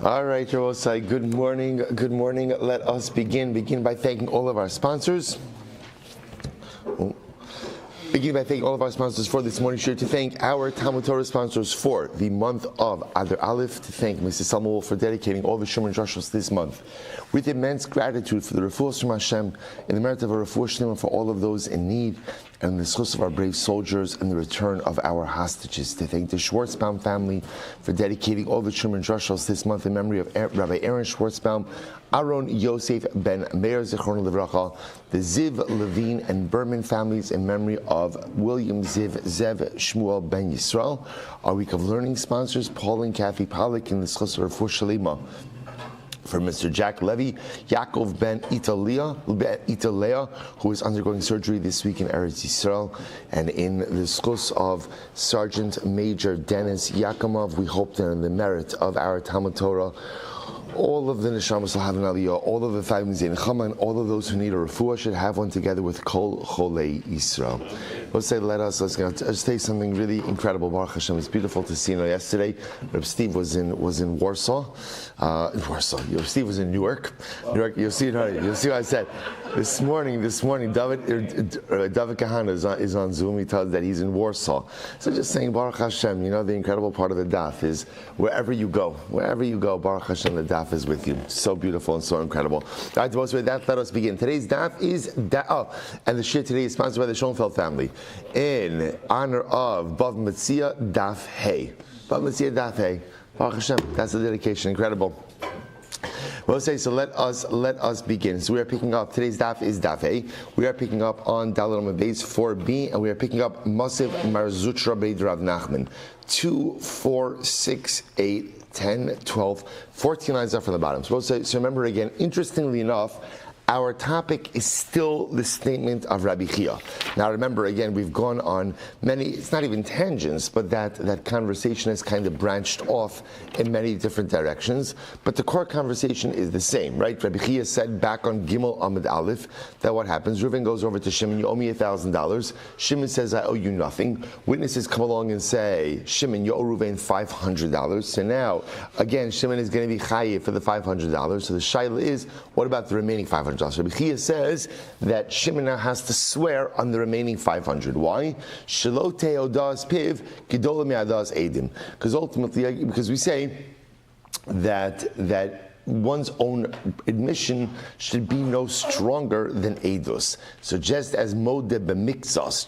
All right, Yerosai, good morning. Good morning. Let us begin by thanking all of our sponsors. Begin by thanking all of our sponsors for this morning. Sure to thank our Talmud Torah sponsors for the month of Adar Aleph. To thank Mrs. Salmo for dedicating all the Shuman Joshos this month. With immense gratitude for the refuahs from Hashem and the merit of a refuah shlema for all of those in need, and the schus of our brave soldiers and the return of our hostages. To thank the Schwartzbaum family for dedicating all the Shuman Joshos this month in memory of Rabbi Aaron Schwartzbaum, Aaron Yosef ben Meir Zichron Livracha, the Ziv, Levine, and Berman families in memory of William Ziv Zev Shmuel ben Yisrael. Our week of learning sponsors, Paul and Kathy Pollack, in the schus of refuah shlema for Mr. Jack Levy, Yaakov ben Italea, who is undergoing surgery this week in Eretz Yisrael, and in the schus of Sergeant Major Dennis Yakamov. We hope that in the merit of our Talmud Torah, all of the neshamas will have an aliyah, all of the families in Chama, and all of those who need a refuah should have one together with Kol Cholei Yisrael. Let's say something really incredible. Baruch Hashem, it's beautiful to see. Yesterday, Rabbi Steve was in Warsaw. Steve was in Newark. You'll see what I said. This morning, David Kahana is on Zoom. He tells that he's in Warsaw. So just saying, Baruch Hashem, the incredible part of the daf is wherever you go, Baruch Hashem, the daf is with you. So beautiful and so incredible. All right, with that, let us begin. Today's daf is and the shir today is sponsored by the Schoenfeld family in honor of Bava Metzia Daf Hey. Bava Metzia Daf Hey. Baruch Hashem, that's the dedication. Incredible. Well, so let us begin. So we are picking up, today's daf is daf A. We are picking up on Daled Amud Beis 4b, and we are picking up Masiv Marzutra Beid Rav Nachman. 2, 4, 6, 8, 10, 12, 14 lines up from the bottom. So remember again, interestingly enough, our topic is still the statement of Rabbi Chia. Now remember, again, we've gone on many, it's not even tangents, but that conversation has kind of branched off in many different directions. But the core conversation is the same, right? Rabbi Chia said back on Gimel Amud Aleph that what happens, Reuven goes over to Shimon, you owe me $1,000. Shimon says, I owe you nothing. Witnesses come along and say, Shimon, you owe Reuven $500. So now, again, Shimon is going to be chayiv for the $500. So the shaila is, what about the remaining $500? Rabbi Chia says that Shimon now has to swear on the remaining 500. Why? Shelo te'odas piv gedolah me'adas edim. Because ultimately, because we say that one's own admission should be no stronger than edus. So just as modeh b'mikzas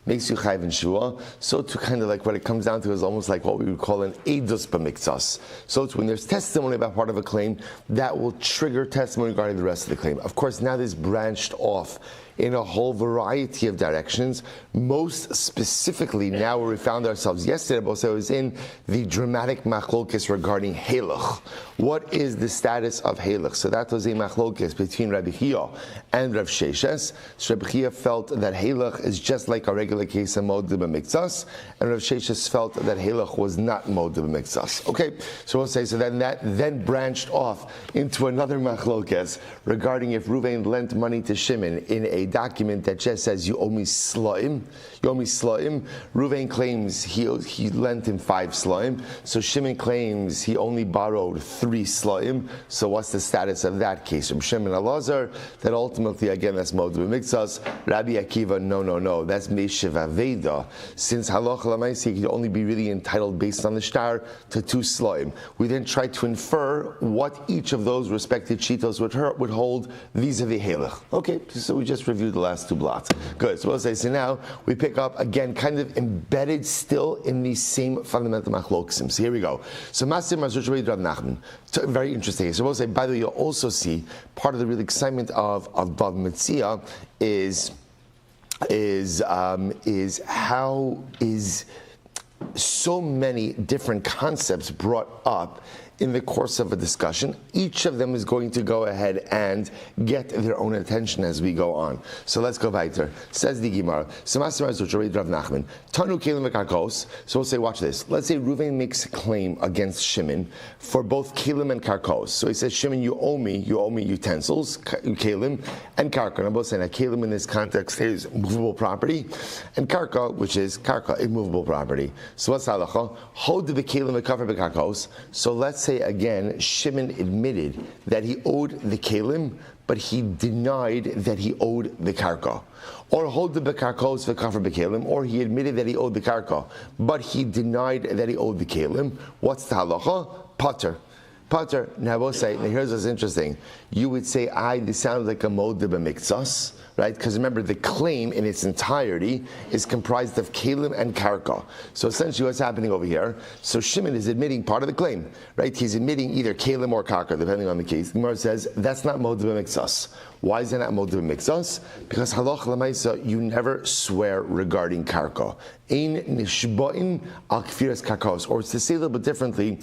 makes you chayv in shua, so to kind of like what it comes down to is almost like what we would call an edus b'mikzas. So it's when there's testimony about part of a claim, that will trigger testimony regarding the rest of the claim. Of course, now this branched off in a whole variety of directions. Most specifically, now where we found ourselves yesterday, also was in the dramatic machlokes regarding halach. What is the status of halach? So that was a machlokes between Rabbi Chia and Rav Sheshes. So Rabbi Chia felt that halach is just like a regular case of modeh b'mikzas, and Rav Sheshes felt that halach was not modeh b'mikzas. Okay, so we'll say, so then that then branched off into another machlokes regarding if Reuven lent money to Shimon in a document that just says you owe me slaim. Reuven claims he lent him 5 slaim. So Shimon claims he only borrowed 3 slaim. So what's the status of that case? From Shimon Elazar, that ultimately again that's modeh b'mikzas. Rabbi Akiva, no, that's meishiv aveda. Since halacha l'maaseh could only be really entitled based on the shtar to 2 slaim. We then try to infer what each of those respective shitos would hold vis-a-vis halach. Okay, so we just reviewed the last 2 blots. Good. So we'll say, so now we pick up again, kind of embedded still in the same fundamental machloksim. So here we go. So Masir Marzutra Rav Nachman. Very interesting. So we'll say, by the way, you'll also see part of the real excitement of Bava Metzia is how is so many different concepts brought up in the course of a discussion, each of them is going to go ahead and get their own attention as we go on. So let's go weiter. Says the Gemara. So we'll say, watch this. Let's say Reuven makes a claim against Shimon for both kelim and karkos. So he says, Shimon, you owe me utensils, kelim and karka. And I'm both saying that kelim in this context is movable property, and karka, which is karka, immovable property. So what's halacha? Hold the kelim and cover karkos. So let's say again, Shimon admitted that he owed the kelim, but he denied that he owed the karka. Or hold the bekarkos v'kafar bekelim, or he admitted that he owed the karka, but he denied that he owed the kelim. What's the halacha? Pater. Pater. Now I will say, now here's what's interesting. You would say, this sounds like a mod b'miktsas, right? Because remember, the claim in its entirety is comprised of kelim and karka. So essentially what's happening over here, so Shimon is admitting part of the claim, right? He's admitting either kelim or karka, depending on the case. The Gemara says, that's not mod b'miktsas. Why is it not mod b'miktsas? Because halach l'maisa, you never swear regarding karka. Ein nishba'in al kfiras karkos. Or to say a little bit differently,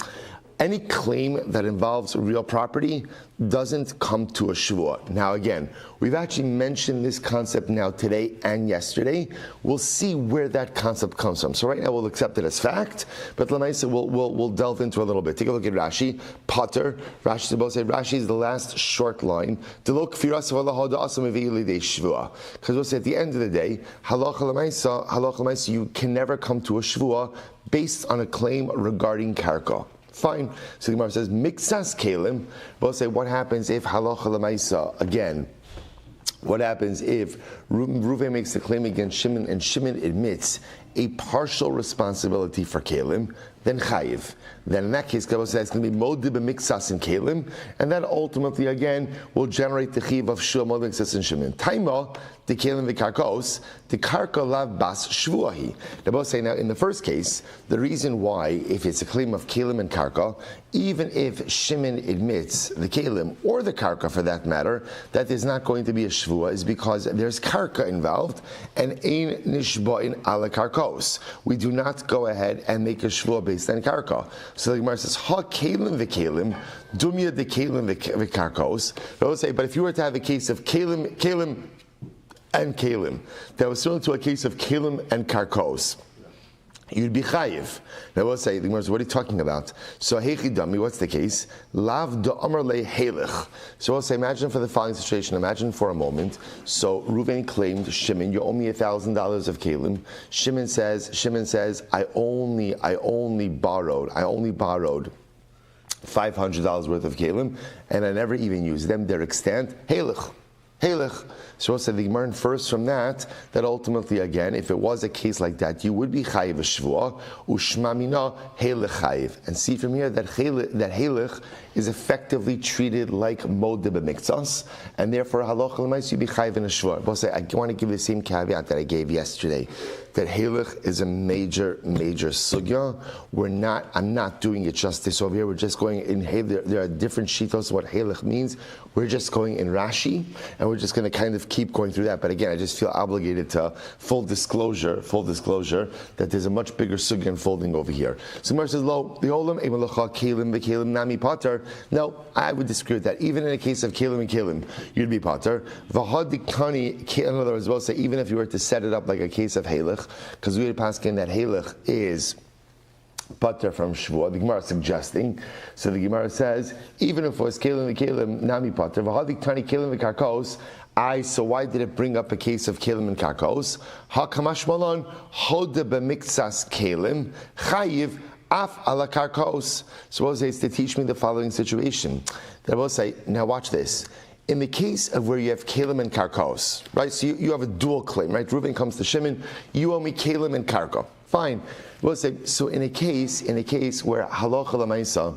any claim that involves real property doesn't come to a shvuah. Now again, we've actually mentioned this concept now today and yesterday. We'll see where that concept comes from. So right now we'll accept it as fact, but Lamaisa we'll delve into a little bit. Take a look at Rashi. Pater. Rashi is the last short line. Because we'll say at the end of the day, halacha l'maisa, you can never come to a shvuah based on a claim regarding karka. Fine. So the Gemara says, Miksas Kalim. We'll say, what happens if halacha l'maisa, again, what happens if Reuven makes a claim against Shimon and Shimon admits a partial responsibility for Kalim, then chayiv. Then in that case, Kabbalah says it's going to be modib b'miksas in Kalim, and that ultimately, again, will generate the chiv of shua modib b'miksas in Shimon. Taima, the Kalim v'karkos, the karka lav bas shvuahi. They're both saying now, in the first case, the reason why, if it's a claim of Kalim and karka, even if Shimon admits the Kalim, or the karka for that matter, that is not going to be a shvua, is because there's karka involved, and ein nishba'in ala karkos. We do not go ahead and make a shvua based on karka. So the Gemara says, ha kelim v'kelim, dumya de kelim v'karkos. They will say, but if you were to have a case of kelim and kelim, that was similar to a case of kelim and karkos, you'd be chayiv. Now we'll say, the Gemara says, what are you talking about? So heichi dami, what's the case? Lav do amar le heilich. So we'll say, imagine for the following situation, imagine for a moment, so Reuven claimed, Shimon, you owe me $1,000 of kelim. Shimon says, I only borrowed $500 worth of kelim, and I never even used them. They're extant. Heilich. So we'll say the Gemara infers from that ultimately, again, if it was a case like that, you would be chayiv shvuah ushmamina heilich chayiv, and see from here that heilich is effectively treated like modib b'miktsas, and therefore halacha l'mais you be chayiv in a shvuah. We'll say I want to give the same caveat that I gave yesterday, that heilich is a major sugya. I'm not doing it justice over here. We're just going in. There are different shitos of what heilich means. We're just going in Rashi, and we're just going to kind of keep going through that. But again, I just feel obligated to full disclosure that there's a much bigger sugya unfolding over here. So Gemara says, "Lo the olam emelacha kelim v'kelim nami pater." No, I would disagree with that. Even in a case of kelim and kelim, you'd be pater. V'hadikani, in other words, we'll say even if you were to set it up like a case of heilich, because we would pass in that heilich is pater from shvuah. The Gemara is suggesting. So the Gemara says, even if it was kelim v'kelim nami pater, v'hadik tani kelim v'karkos. So why did it bring up a case of kelim and karkos? Ha kamash malon hoda b'miktsas kelim chayiv af ala karkos. So we'll say it's to teach me the following situation. Then we'll say, now watch this. In the case of where you have kelim and karkos, right? So you have a dual claim, right? Reuven comes to Shimon, you owe me kelim and karka. Fine. We'll say, so in a case where halacha l'maisa,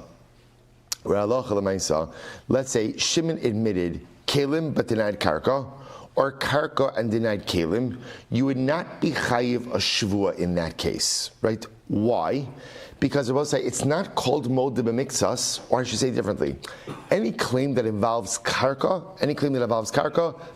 let's say Shimon admitted kelim but denied karka, or karka and denied kelim, you would not be chayiv a shvuah in that case, right? Why? Because we'll say it's not called modib b'miktsas, or I should say differently. Any claim that involves karka,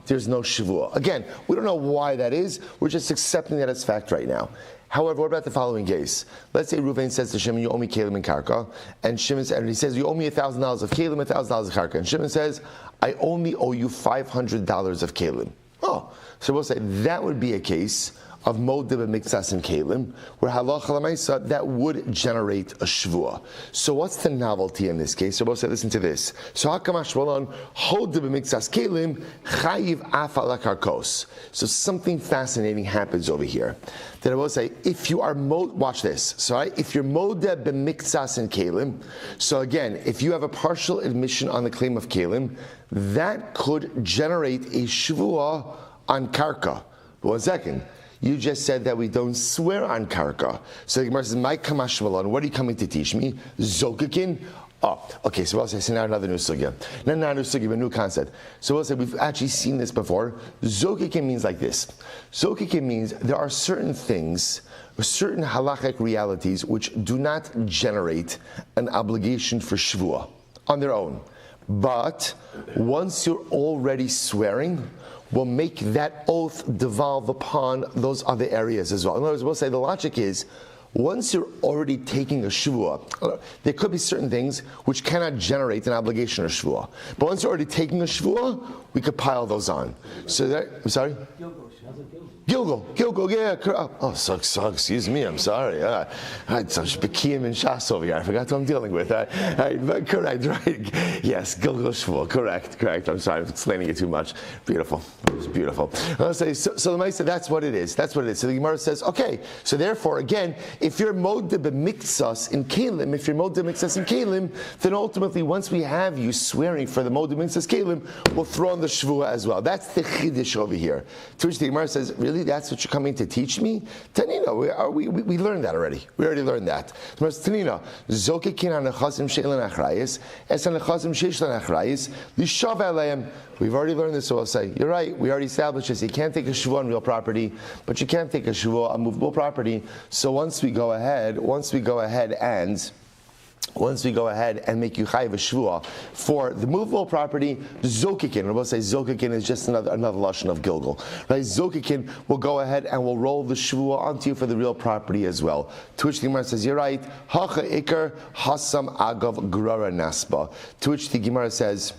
there's no shvuah. Again, we don't know why that is. We're just accepting that as fact right now. However, what about the following case? Let's say Reuven says to Shimon, you owe me kelim and karka, and Shimon and he says, you owe me $1,000 of kelim, $1,000 of karka, and Shimon says, I only owe you $500 of kelim. Oh, so we'll say that would be a case of modib and mixas and kalim, where halacha l'maisa that would generate a shvua. So what's the novelty in this case? So we'll say, listen to this. So hakamash malon hodib and mixas kalim chayiv afal karkos. So something fascinating happens over here. That I will say, if you are watch this. So if you're modib and mixas and kalim, so again, if you have a partial admission on the claim of kalim, that could generate a shvua on karka. 1 second. You just said that we don't swear on karka. So the Gemara says, "My kamash malon, what are you coming to teach me? Zokakin." Oh, okay. So we'll say, so now another new sugya. Now another sugya, a new concept. So we'll say we've actually seen this before. Zokakin means like this. Zokakin means there are certain things, certain halachic realities which do not generate an obligation for shvua on their own. But once you're already swearing, will make that oath devolve upon those other areas as well. In other words, we'll say the logic is, once you're already taking a shvuah, there could be certain things which cannot generate an obligation or shvuah. But once you're already taking a shvuah, we could pile those on. So that, I'm sorry? Gilgal, yeah. Oh, excuse me, I'm sorry. I had such Bekiyim and Shas over here. I forgot who I'm dealing with. Correct, right. Yes, Gilgal Shvuah, correct. I'm sorry, I'm explaining it too much. Beautiful. It was beautiful. I'll say, so the Maisa, that's what it is. So the Gemara says, okay, so therefore, again, if you're modib mixas in Kalim, then ultimately, once we have you swearing for the modib mixas Kalim, we'll throw on the Shvuah as well. That's the Chiddush over here. To which the Gemara says, really, that's what you're coming to teach me? Tanina, we learned that already. We already learned that. Tanina, zokikin anachazim sheilan achrayis, es anachazim sheishlan achrayis, lishav aleim. We've already learned this, so I'll say, you're right, we already established this. You can't take a shvuah on real property, but you can't take a shvuah on movable property. So once we go ahead and make you chayiv a shvuah for the movable property, zokikin. We'll say zokikin is just another lashon of Gilgal. Right? Zokikin will go ahead and will roll the shvuah onto you for the real property as well. To which the Gemara says, you're right. Hacha ikar hasam agav grara nasba. To which the Gemara says,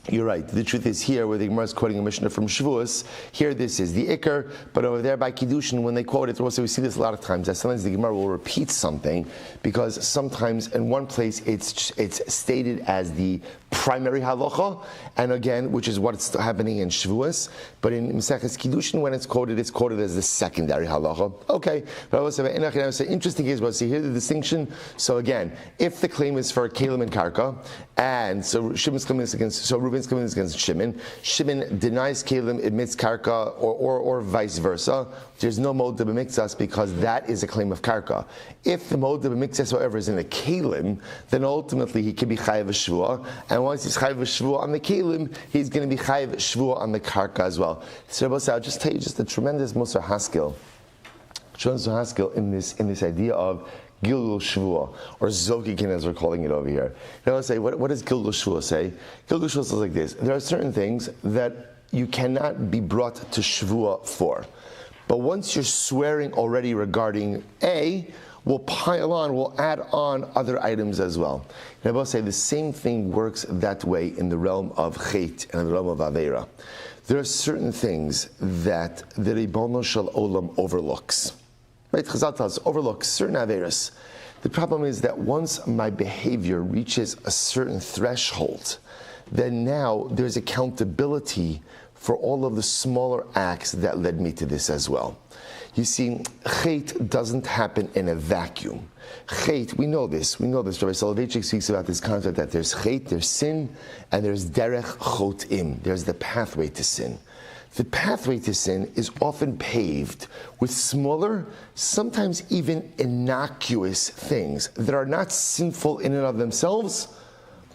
you're right. The truth is here, where the Gemara is quoting a Mishnah from Shavuos, here this is the Iker, but over there by Kiddushin, when they quote it, also we see this a lot of times, that sometimes the Gemara will repeat something, because sometimes in one place it's stated as the primary halacha, and again, which is what's happening in Shavuos, but in Maseches Kiddushin, when it's quoted as the secondary halacha. Okay, but I will say, interesting is, well, see here the distinction. So again, if the claim is for Kalim and Karka, and so Shimon's claim is against, so Reuben's claim is against Shimon. Shimon denies Kalim, admits Karka, or vice versa. There's no modib b'mikzas because that is a claim of Karka. If the modib b'mikzas, however, is in the Kalim, then ultimately he can be chayiv shvuah, and once he's chayiv shvuah on the Kalim, he's going to be chayiv shvuah on the Karka as well. So I'll just tell you just a tremendous Musar Haskell in this idea of Gilgul Shvuah, or Zokikin as we're calling it over here. Now let's say, what does Gilgul Shvuah say? Gilgul Shvuah says like this: there are certain things that you cannot be brought to Shvuah for. But once you're swearing already regarding A, we'll add on other items as well. And I will say the same thing works that way in the realm of Chet and in the realm of Aveira. There are certain things that the Ribono Shel Olam overlooks. Right? Chazal tells us, overlooks certain Aveiros. The problem is that once my behavior reaches a certain threshold, then now there's accountability for all of the smaller acts that led me to this as well. You see, Chet doesn't happen in a vacuum. Chet, we know this. Rabbi Soloveitchik speaks about this concept that there's Chet, there's sin, and there's derech chotim. There's the pathway to sin. The pathway to sin is often paved with smaller, sometimes even innocuous things that are not sinful in and of themselves,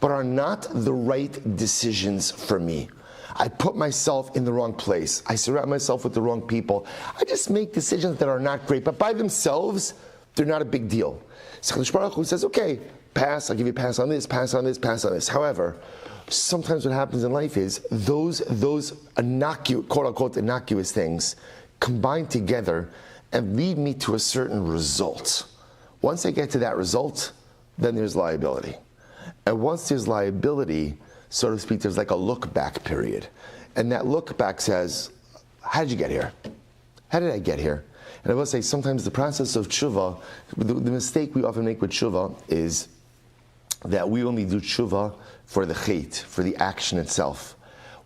but are not the right decisions for me. I put myself in the wrong place. I surround myself with the wrong people. I just make decisions that are not great, but by themselves, they're not a big deal. So Kadosh Baruch Hu says, okay, pass, I'll give you a pass on this, pass on this, pass on this. However, sometimes what happens in life is those quote-unquote innocuous things combine together and lead me to a certain result. Once I get to that result, then there's liability. And once there's liability, so to speak, there's like a look back period. And that look back says, how did you get here? How did I get here? And I will say sometimes the process of tshuva, the mistake we often make with tshuva is that we only do tshuva for the chait, for the action itself,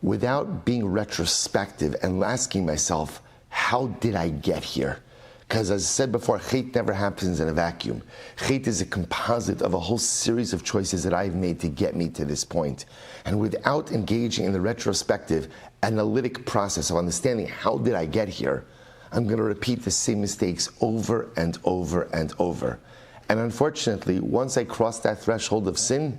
without being retrospective and asking myself, how did I get here? Because as I said before, chait never happens in a vacuum. Chait is a composite of a whole series of choices that I've made to get me to this point. And without engaging in the retrospective, analytic process of understanding how did I get here, I'm going to repeat the same mistakes over and over and over. And unfortunately, once I cross that threshold of sin,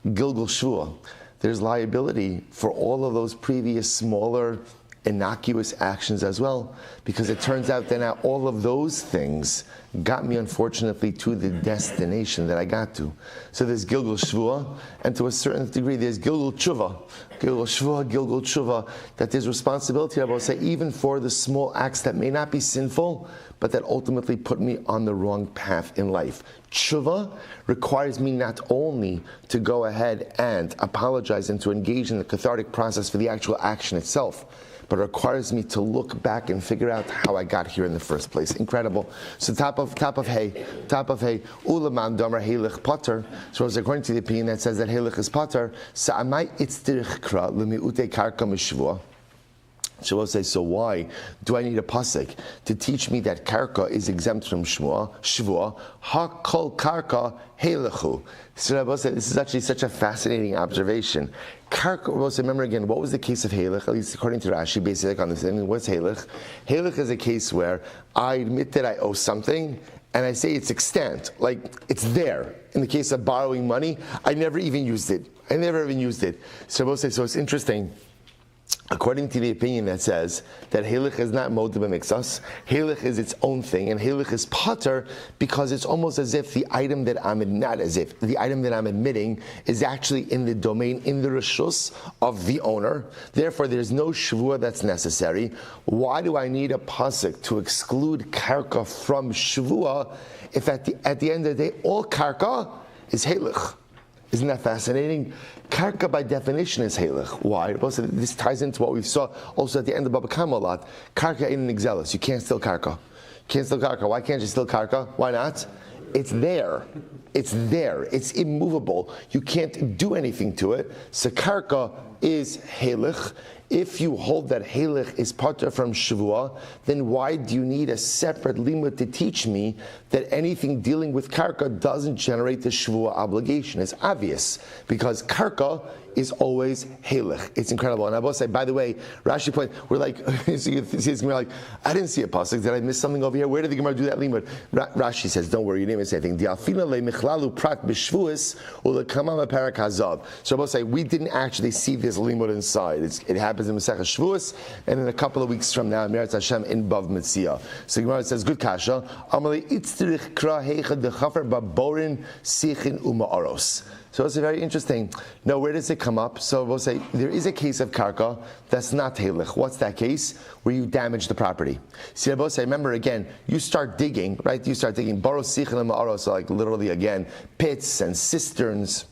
Gilgul Shua, there's liability for all of those previous smaller, innocuous actions as well, because it turns out that now all of those things got me, unfortunately, to the destination that I got to. So there's Gilgul Shvua, and to a certain degree there's Gilgul Tshuva. Gilgul Shvua, Gilgul Tshuva, that there's responsibility, I will say, even for the small acts that may not be sinful, but that ultimately put me on the wrong path in life. Tshuva requires me not only to go ahead and apologize and to engage in the cathartic process for the actual action itself, but it requires me to look back and figure out how I got here in the first place. Incredible. So top of hay, ulaman damar heilich potter. So as according to the opinion that says that heilich is potter, sa'amai itzdirich kra lemiute karka mishvua. Shavuot says, so why do I need a pasuk to teach me that karka is exempt from shvua? Ha kol karka heilechu. So Shavuot said, this is actually such a fascinating observation. Karka, well, so remember again, what was the case of heilich? At least according to Rashi, basically understanding what's heilich. Heilich is a case where I admit that I owe something, and I say it's extant, like it's there. In the case of borrowing money, I never even used it. So Shavuot says, so it's interesting. According to the opinion that says that heilich is not modeh b'mikzas, heilich is its own thing, and heilich is pater because it's almost as if the item that I'm admitting is actually in the domain, in the reshus of the owner. Therefore, there's no shvua that's necessary. Why do I need a pasuk to exclude karka from shvua if at the end of the day all karka is heilich? Isn't that fascinating? Karka by definition is heilich. Why? This ties into what we saw also at the end of Bava Kama a lot. Karka ain't an exelis. You can't steal karka. Why can't you steal karka? Why not? It's there. It's immovable. You can't do anything to it. So karka is heilich. If you hold that heilich is pater from shvua, then why do you need a separate limud to teach me that anything dealing with karka doesn't generate the shvua obligation? It's obvious, because karka is always heilich. It's incredible. And I will say, by the way, Rashi point, we're like, so you see this Gemara like, I didn't see a pasuk. Did I miss something over here? Where did the Gemara do that limud? Rashi says, don't worry, you didn't miss anything. So I will say, we didn't actually see this limud inside. It happens in Masechah Shavuos, and in a couple of weeks from now, Meretz Hashem in Bava Metzia. So Gemara says, good kasha. Amalei itzdirich kra heicha dechafer baborin sichin uma'aros. So it's very interesting. Now, where does it come up? So we'll say there is a case of karka that's not heilich. What's that case? Where you damage the property. See, I both say, remember again, you start digging, right? You start digging baros sichin uma'aros, so like literally again, pits and cisterns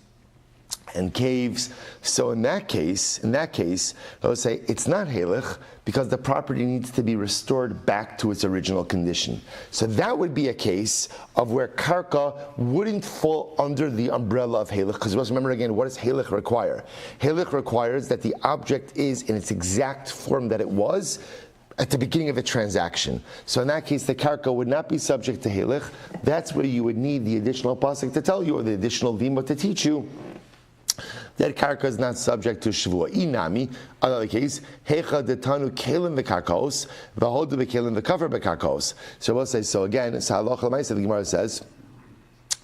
and caves. So in that case, I would say it's not heilich because the property needs to be restored back to its original condition. So that would be a case of where karka wouldn't fall under the umbrella of heilich, because remember again, what does heilich require? Heilich requires that the object is in its exact form that it was at the beginning of a transaction. So in that case, the karka would not be subject to heilich. That's where you would need the additional pasuk to tell you, or the additional limud to teach you, that karka is not subject to shvua. Inami, another case, hecha detanu kelim v'karkos, v'hodu v'kelim v'kaver v'karkos. So we'll say, so again, it's halacha l'maisa, the Gemara says,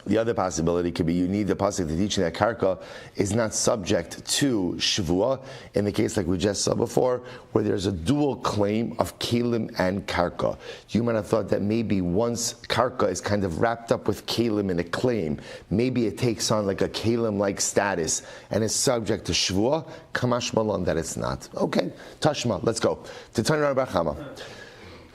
the other possibility could be you need the pasuk to teach you that karka is not subject to shvua, in the case like we just saw before, where there's a dual claim of kelim and karka. You might have thought that maybe once karka is kind of wrapped up with kelim in a claim, maybe it takes on like a kelim-like status and is subject to shvua. Kamash malan that it's not. Okay, tashma, let's go. To turn around Bar Chama.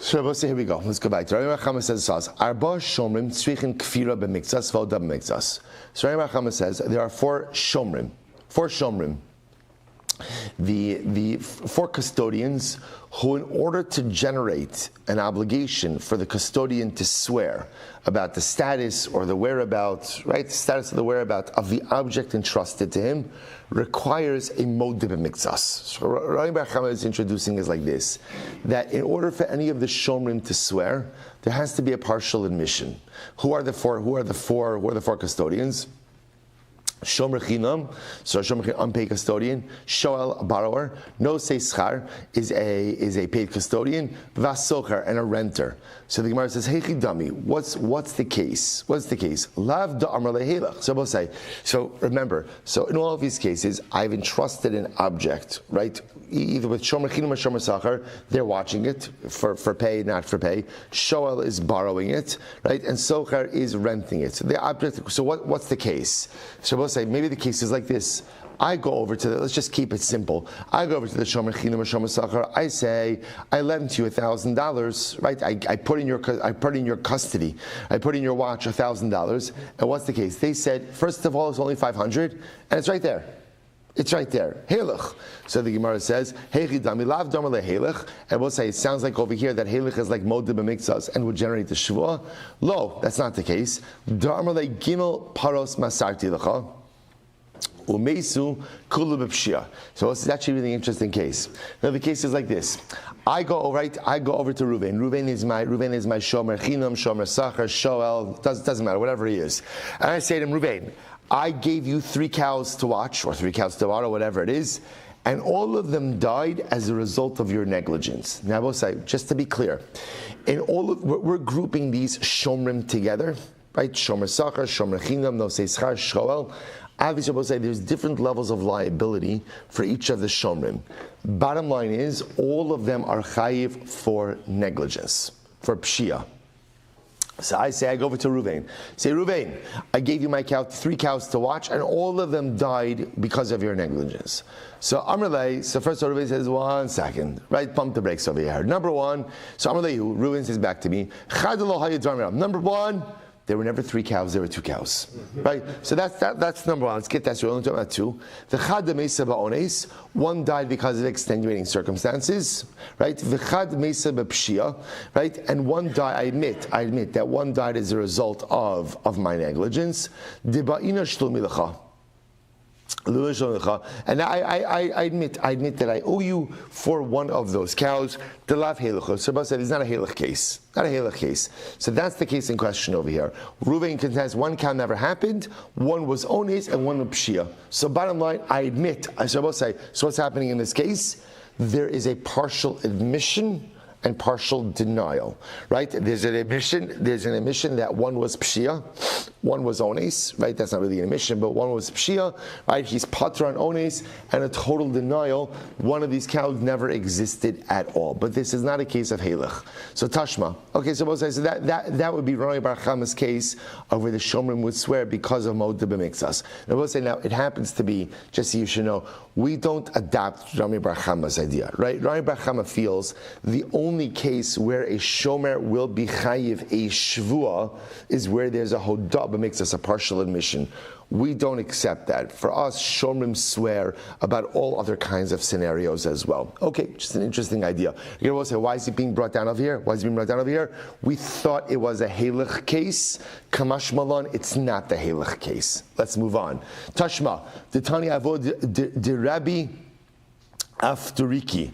So here we go. Let's go back. Rabbi Chama says, Arba Shomrim Tzrichin Kfira b'Mikzas V'Oda b'Mikzas. So Rabbi Chama says there are four Shomrim. The four custodians who, in order to generate an obligation for the custodian to swear about the status or the whereabouts, right? The status of the whereabouts of the object entrusted to him requires a modib b'mikzas. So Rabbi Chama is introducing is like this: that in order for any of the shomrim to swear, there has to be a partial admission. Who are the four custodians? Shomer Chinam, so Shomer Chinam, unpaid custodian. Shoel, a borrower. No Sei Schar is a paid custodian. Vasocher, and a renter. So the Gemara says, Hey Chidami, what's the case? What's the case? Lav da Amar lehelach. So we'll say, so remember, so in all of these cases, I've entrusted an object, right? Either with Shomer Chinam or Shomer Sachar, they're watching it for pay, not for pay. Shoel is borrowing it, right? And Socher is renting it. So the object. So what's the case? So we'll say maybe the case is like this. I go over to let's just keep it simple. I go over to the Shomer Chinam or Shomer Sachar. I say, I lent you $1,000, right? I put in your custody. I put in your watch $1,000. And what's the case? They said, first of all, it's only 500, and it's right there. It's right there. Helech. So the Gemara says, Heichidami lav damar lehelech, and we'll say it sounds like over here that helech is like modib b'mikzas and would generate the shvua. Lo, that's not the case. Damar le gimel paros masarti lecha. Umeisu kulu b'pshia. So this is actually a really interesting case. Now the case is like this: I go over to Reuven. Reuven is my shomer chinam, shomer sachar, shoel. Doesn't matter, whatever he is. And I say to him, Reuven, I gave you 3 cows to watch, or 3 cows to water, whatever it is, and all of them died as a result of your negligence. Now, I will say, just to be clear, we're grouping these shomrim together, right? Shomer sachar, shomer chinam, no seischar, shoel. Obviously, I will say there's different levels of liability for each of the shomrim. Bottom line is, all of them are chayiv for negligence, for pshia. So I go over to Reuven. Say, Reuven, I gave you my 3 cows to watch, and all of them died because of your negligence. So Amrlei, first Reuven says, 1 second, right? Pump the brakes over here. Number 1, so Amrlei, Reuven says back to me, number 1, there were never 3 cows, there were 2 cows. Right? So that's number 1. Let's get that. So we're only talking about 2. The chad meisa ba'ones, 1 died because of extenuating circumstances. Right? The chad meisa b'pshia. Right? And 1 died, I admit that 1 died as a result of my negligence. Diba'ina shtul milacha. And I admit that I owe you for 1 of those cows. The lav helech. So Rabbi said it's not a helech case. Not a helech case. So that's the case in question over here. Reuven contends 1 cow never happened, 1 was ones, and 1 was pshia. So bottom line, I admit. So Rabbi say, so what's happening in this case? There is a partial admission and partial denial, right? There's an admission that 1 was pshia, 1 was ones, right? That's not really an admission, but 1 was pshia, right? He's patra on ones, and a total denial. 1 of these cows never existed at all. But this is not a case of halach. So tashma. Okay, so that would be Rabbi Bar Chama's case of where the shomrim would swear because of modib b'mikzas. And we'll say now it happens to be, just so you should know, we don't adopt Rabbi Bar Chama's idea, right? Rabbi Bar Chama feels the only case where a shomer will be chayiv a shvua is where there's a hodah b'mikzas, a partial admission. We don't accept that. For us, shomrim swear about all other kinds of scenarios as well. Okay, just an interesting idea. You're going to say, why is it being brought down over here? Why is it being brought down over here? We thought it was a halach case. Kamash malon, it's not the halach case. Let's move on. Tashma, the Tani Avod de Rabbi Afturiki.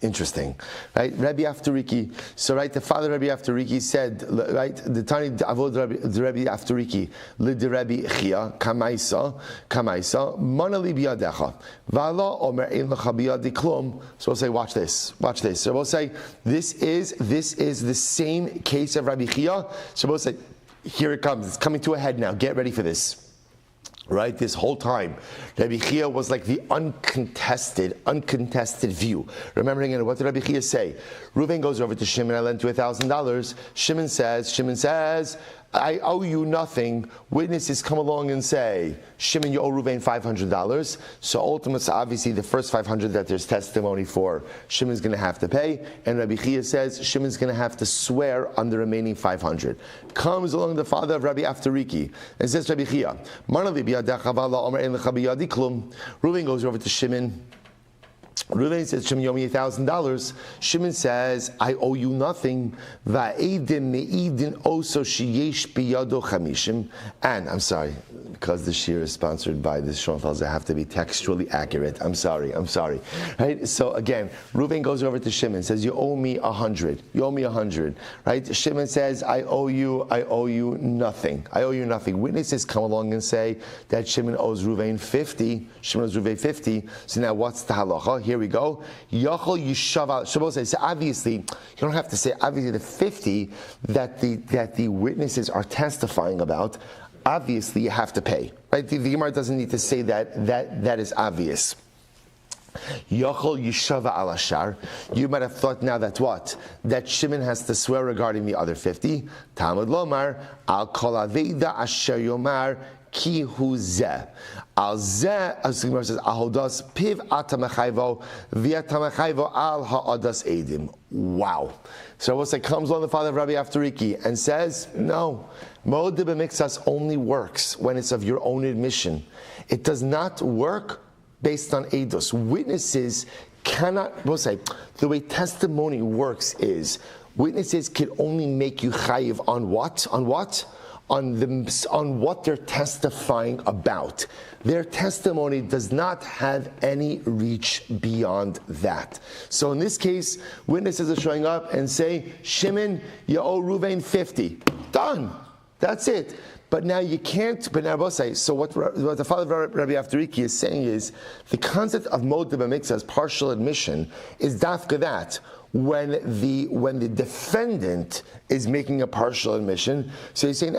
Interesting, right? Rabbi Afturiki. So, right, the father Rabbi Afturiki said, right, the Tani Avod Rabbi Afturiki, Lid Rabbi Chia, Kamaisa, Manali biyadecha, Vala Omer Ein Lecha biyadi klum. So we'll say, watch this. So we'll say, this is the same case of Rabbi Chia. So we'll say, here it comes. It's coming to a head now. Get ready for this. Right, this whole time, Rabbi Chia was like the uncontested view. Remembering, what did Rabbi Chia say? Reuven goes over to Shimon, I lent you $1,000. Shimon says, I owe you nothing. Witnesses come along and say, Shimon, you owe Ruvain $500. So ultimately, obviously, the first $500 that there's testimony for, Shimon's going to have to pay. And Rabbi Chia says, Shimon's going to have to swear on the remaining $500. Comes along the father of Rabbi Aftariki and says, Rabbi Chia, Ruvain goes over to Shimon. Reuven says, Shimon, you owe me $1,000. Shimon says, I owe you nothing. And I'm sorry, because the shir is sponsored by this Shonfels, I have to be textually accurate. I'm sorry. Right? So again, Reuven goes over to Shimon, says, you owe me 100. You owe me 100. Right? Shimon says, I owe you nothing. I owe you nothing. Witnesses come along and say that Shimon owes Reuven 50. Shimon owes Reuven 50. So now what's the halacha? Here we go. Yachol Yishava. Shabbos says, so obviously, you don't have to say obviously the 50 that the witnesses are testifying about. Obviously, you have to pay. Right? The Gemara doesn't need to say that is obvious. Yachol Yishava al Ashar. You might have thought now that what? That Shimon has to swear regarding the other 50. Talmud Lomar al Kol Aveda Asher Yomar Ki hu zeh. Al zeh, as the Gemara says, ahodas piv atamachayvo v'atamachayvo al ha'adas edim. Wow. So what's that comes on the father of Rabbi Aftariki and says, no, Moed b'mixas only works when it's of your own admission. It does not work based on edus. Witnesses cannot, we'll say, the way testimony works is, witnesses can only make you chayiv on what? On what? On what they're testifying about. Their testimony does not have any reach beyond that. So in this case, witnesses are showing up and say, Shimon, you owe Reuven 50. Done. That's it. But now you can't, but now both say, so what the father of Rabbi Aftariki is saying is, the concept of Moed b'mikzah as partial admission is dafka that. When the defendant is making a partial admission, so he's saying,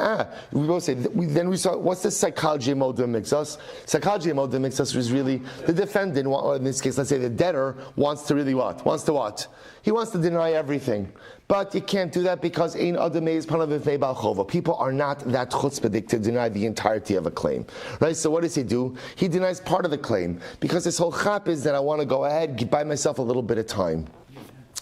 we both say, then we saw, what's the psychology of Moed b'mikzah? Psychology of Moed b'mikzah is really the defendant, or in this case, let's say the debtor, wants to really what? Wants to what? He wants to deny everything. But you can't do that because ein adam meis panav b'fnei bal chova. People are not that chutzpahdik to deny the entirety of a claim. Right? So what does he do? He denies part of the claim because his whole chap is that I want to go ahead, buy myself a little bit of time.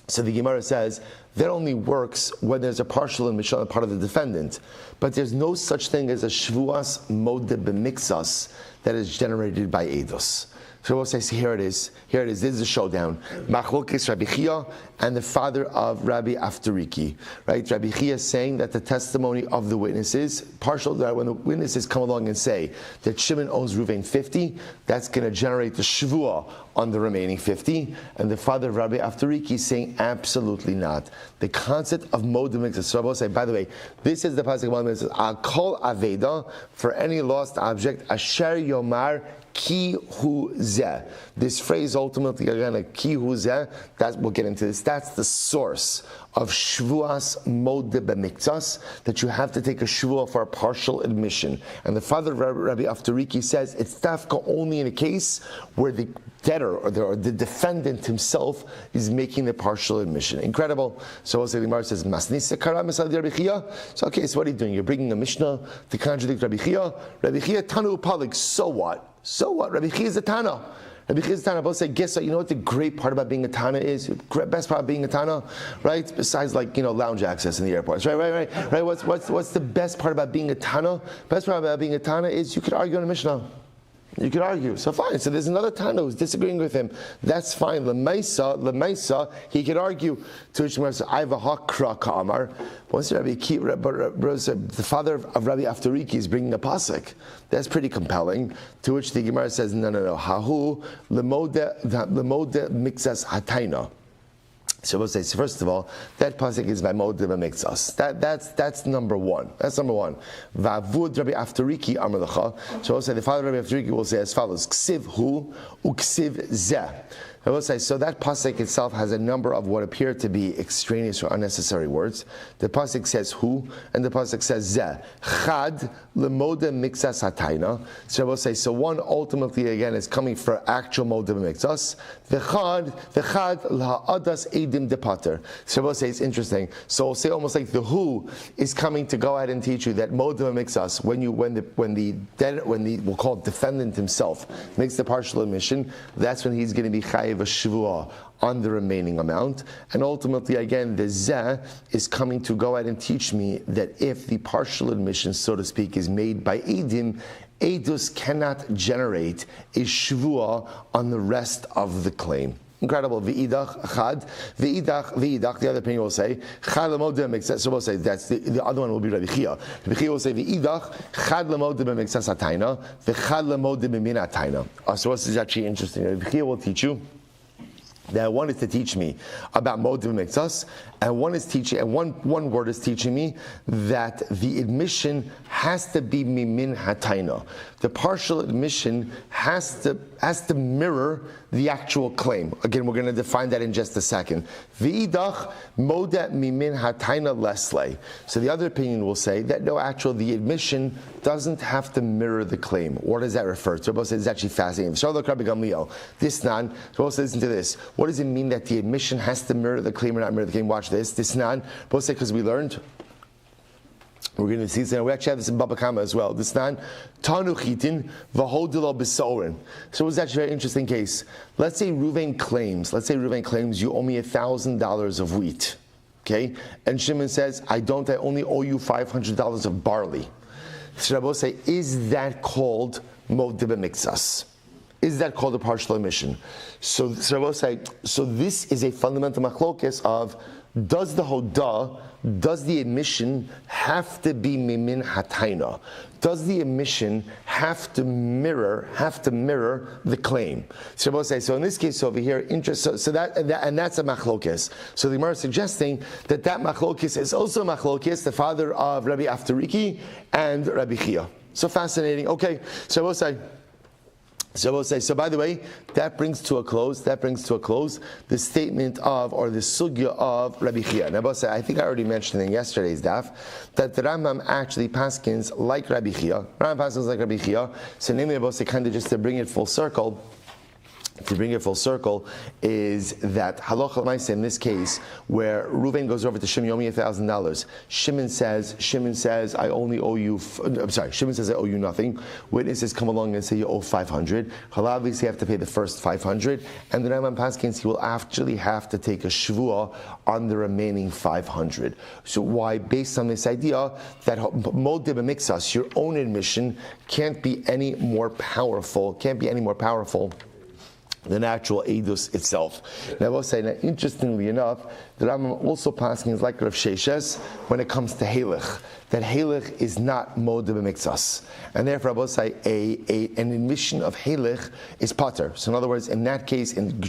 So the Gemara says that only works when there's a partial admission on the part of the defendant. But there's no such thing as a shvuas moed b'mikzas that is generated by eidos. So we'll say, here it is. This is the showdown. Machlokes Rabbi Chia and the father of Rabbi Aftariki. Right? Rabbi Chia is saying that the testimony of the witnesses, partial, that when the witnesses come along and say that Shimon owes Reuven 50, that's going to generate the shvuah on the remaining 50. And the father of Rabbi Aftariki is saying absolutely not. The concept of Moed b'mikzah. So I will say, by the way, this is the pasuk that says, Al kol aveda, for any lost object, asher yomar ki hu zeh. This phrase ultimately, again, ki hu zeh, we'll get into this. That's the source of shvuas moed b'mikzas, that you have to take a shvuah for a partial admission. And the father of Rabbi Aftariki says it's dafka only in a case where the debtor or the defendant himself is making the partial admission. Incredible. So also the Gemara says, Masnisa kara misal Rabbi Chia. So okay, so what are you doing? You're bringing a Mishnah to contradict Rabbi Chia. Rabbi Chia tanu upalik. So what? So what? Rabbi Chia is a Tana. Rabbi Chia is a Tana. Both say, guess what? You know what the great part about being a Tana is? Best part of being a Tana, right? Besides, lounge access in the airports, right? What's the best part about being a Tana? Best part about being a Tana is you could argue on a Mishnah. You could argue. So fine. So there's another Tana who's disagreeing with him. That's fine. Lemaisa, he could argue. To which Gemara says, I have a hakra ka'amar. Once the father of Rabbi Aftariki is bringing a pasuk. That's pretty compelling. To which the Gemara says, no. Hahu lemode mixas hataina. So we'll say, so first of all, that pasuk is by Moed b'mikzas. That's number one. That's number one. Vavud Rabbi Aftariki amar lecha. So we'll say the father of Rabbi Aftariki will say as follows: Ksiv hu uksiv zeh. I will say, so that pasuk itself has a number of what appear to be extraneous or unnecessary words. The pasuk says who, and the pasuk says zeh. Chad lemoda mixas hatayna. So I will say, so one ultimately again is coming for actual moda mixas. V'chad la'adas edim depater. So I will say it's interesting. So we'll say almost like the who is coming to go ahead and teach you that moda mixas when the we'll call it defendant himself makes the partial admission, that's when he's going to be chayiv a shvuah on the remaining amount. And ultimately, again, the zeh is coming to go ahead and teach me that if the partial admission, so to speak, is made by edim, edus cannot generate a shvuah on the rest of the claim. Incredible. V'idach chad, v'idach. The other opinion will say chad lemodeh mixas. So we'll say that's the other one will be Rabbi Chia. Rabbi Chia will say v'idach chad lemodeh mixas atayna, v'chad lemodeh min atayna. So this is actually interesting. Rabbi Chia will teach you that one is to teach me about modim mixas, and one is teaching, and one word is teaching me that the admission has to be mimin hatayna. The partial admission has to mirror the actual claim. Again, we're going to define that in just a second. V'idach moda mimin hatayna leslay. So the other opinion will say that no, actually the admission doesn't have to mirror the claim. What does that refer to? Rabbi says it's actually fascinating. So look, Rabbi Gamliel, this nan. So listen to this. What does it mean that the admission has to mirror the claim or not mirror the claim? Watch this. This nan. Both say because we learned. We're going to see this. We actually have this in Baba Kama as well. This nan tanu chitin v'hodilo b'sorin. So it's actually a very interesting case. Let's say Reuven claims. You owe me $1,000 of wheat. Okay, and Shimon says I don't. I only owe you $500 of barley. So Rabbi say, is that called modeh b'mixas? Is that called a partial admission? So Rabbi say, so this is a fundamental machlokes of does the admission have to be mimin hatayna? Does the admission have to mirror the claim? So Rabbi say, so in this case over here, that's a machlokes. So the Gemara is suggesting that machlokes is also machlokes, the father of Rabbi Aftariki and Rabbi Chia. So fascinating. Okay, so we'll say. So by the way, that brings to a close the statement of, or the sugya of Rabbi Chia. Now, I think I already mentioned in yesterday's daf that the Rambam actually paskins like Rabbi Chia. So namely, kind of just to bring it full circle, is that halacha l'maaseh in this case, where Reuven goes over to Shimon, Yomi $1,000. Shimon says, I only owe you. Shimon says I owe you nothing. Witnesses come along and say you owe 500. Obviously, you have to pay the first 500, and the Rambam paskins he will actually have to take a shvuah on the remaining 500. So why? Based on this idea that modeh b'mixas, your own admission, can't be any more powerful than actual edus itself. Now, I will say that interestingly enough, the Rambam also passing like Rav Sheshes when it comes to Halech, that Halech is not modeh b'mixas, and therefore I will say an admission of Halech is pater. So in other words, in that case, and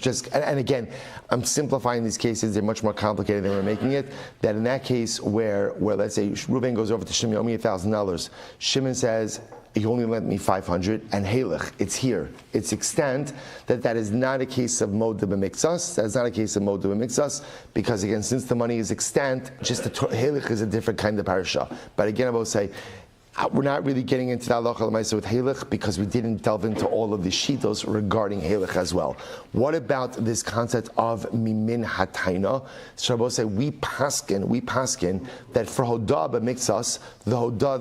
again, I'm simplifying these cases; they're much more complicated than we're making it. That in that case, where let's say Reuven goes over to Shimon, owe me $1,000, Shimon says, you only lent me 500, and Halech, it's here. It's extant that is not a case of modeh b'mixas. That is not a case of modeh b'mixas, because again, since the money is extant, just the Halech is a different kind of parasha. But again, I will say, we're not really getting into the halacha l'maaseh with Halech because we didn't delve into all of the shitos regarding Halech as well. What about this concept of mimin hatayna? So Rabbi say we paskin that for hodah b'mixas,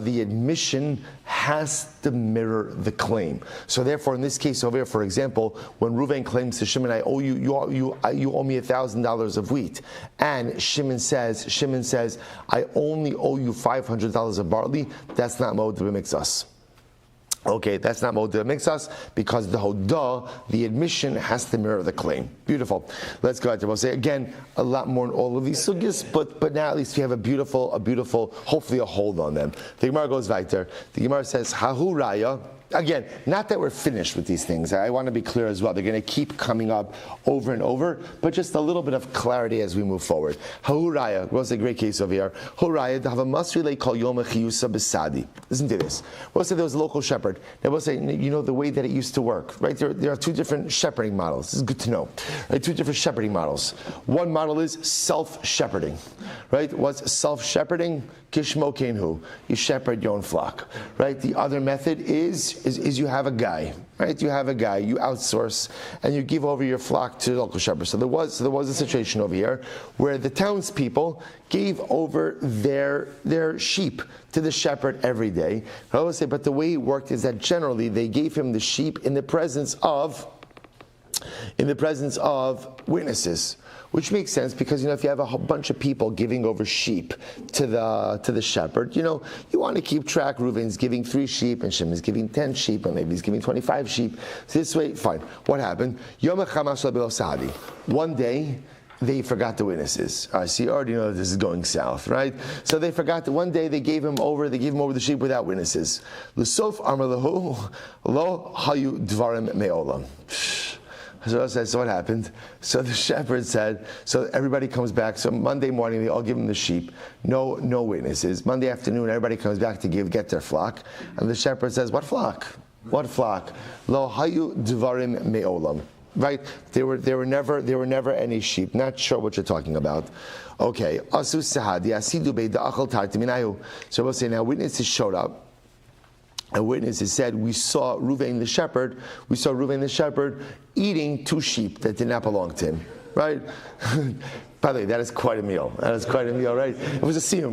the admission has to mirror the claim. So therefore, in this case over here, for example, when Reuven claims to Shimon, I owe you owe me $1,000 of wheat, and Shimon says, I only owe you $500 of barley. That's not modeh b'mixas. Okay, that's not modeh b'mixas because the hodah, the admission, has to mirror the claim. Beautiful. Let's go ahead. We'll say again a lot more in all of these sugyas, but now at least we have a beautiful, hopefully a hold on them. The Gemara goes weiter. The Gemara says, Hahu raya. Again, not that we're finished with these things. I want to be clear as well. They're going to keep coming up over and over, but just a little bit of clarity as we move forward. Ha'uraya was a great case over here. Ha'uraya, to have a masrile called Yomi chiyusa besadi. Listen to this. We'll say there was a local shepherd. They will say, you know, the way that it used to work, right? There are two different shepherding models. This is good to know. Right? Two different shepherding models. One model is self-shepherding, right? What's self-shepherding? Kishmo kenhu. You shepherd your own flock, right? The other method is you have a guy, right? You have a guy, you outsource, and you give over your flock to the local shepherd. So there was a situation over here where the townspeople gave over their sheep to the shepherd every day. I always say, but the way it worked is that generally they gave him the sheep in the presence of witnesses. Which makes sense because, you know, if you have a whole bunch of people giving over sheep to the shepherd, you know, you want to keep track. Reuven's giving 3 sheep and Shimon's giving 10 sheep, and maybe he's giving 25 sheep. So this way, fine. What happened? One day, they forgot the witnesses. So you already know this is going south, right? So they forgot that one day they gave him over the sheep without witnesses. L'sof amar lahu lo hayu dvarim me'olam. So what happened? So the shepherd said, so everybody comes back. So Monday morning, they all give him the sheep. No witnesses. Monday afternoon, everybody comes back to get their flock. And the shepherd says, what flock? What flock? Lo hayu dvarim me'olam. Right? There were never any sheep. Not sure what you're talking about. Okay. Asu sahadi asidu beida'achal tartiminayu. So we'll say now witnesses showed up. A witness has said, we saw Reuven the shepherd eating 2 sheep that did not belong to him, right? By the way, that is quite a meal. Right? It was a siyum.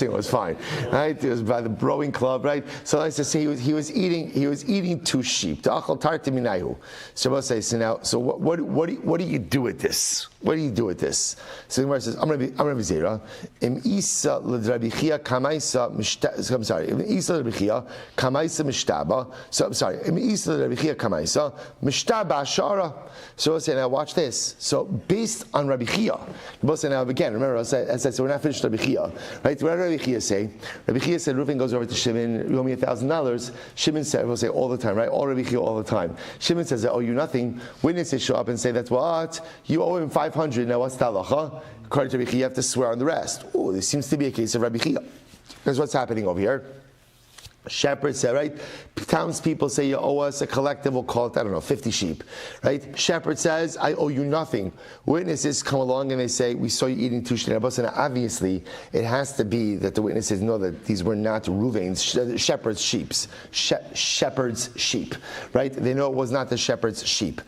It was fine, right? It was by the rowing club, right? So I say he was eating 2 sheep. So we'll say, so what do you do with this? What do you do with this? So the Gemara says, I'm Rabbi Zera. Im isa l'drabichia kamaisa mishtaba. I'm sorry. Im isa l'drabichia kamaisa mishtaba. So I'm sorry. Im isa l'drabichia kamaisa mishtaba ashara. So we'll say, now watch this. So based on Rabbi Chia, we'll say now again. Remember, as I said, so we're not finished Rabbi Chia, right? What did Rabbi Chia say? Rabbi Chia said, Reuven goes over to Shimon. You owe me $1,000. Shimon said, we'll say all the time, right? All Rabbi Chia all the time. Shimon says, I owe you nothing. Witnesses show up and say, that's what you owe him 500. Now what's the halacha? According to Rabbi Chia, you have to swear on the rest. Oh, this seems to be a case of Rabbi Chia. Here's what's happening over here. Shepherd said, right? Townspeople say you owe us a collective, we'll call it, 50 sheep, right? Shepherd says, I owe you nothing. Witnesses come along and they say, we saw you eating 2 sheep. And obviously, it has to be that the witnesses know that these were not Reuven's, shepherd's sheep, shepherd's sheep, right? They know it was not the shepherd's sheep.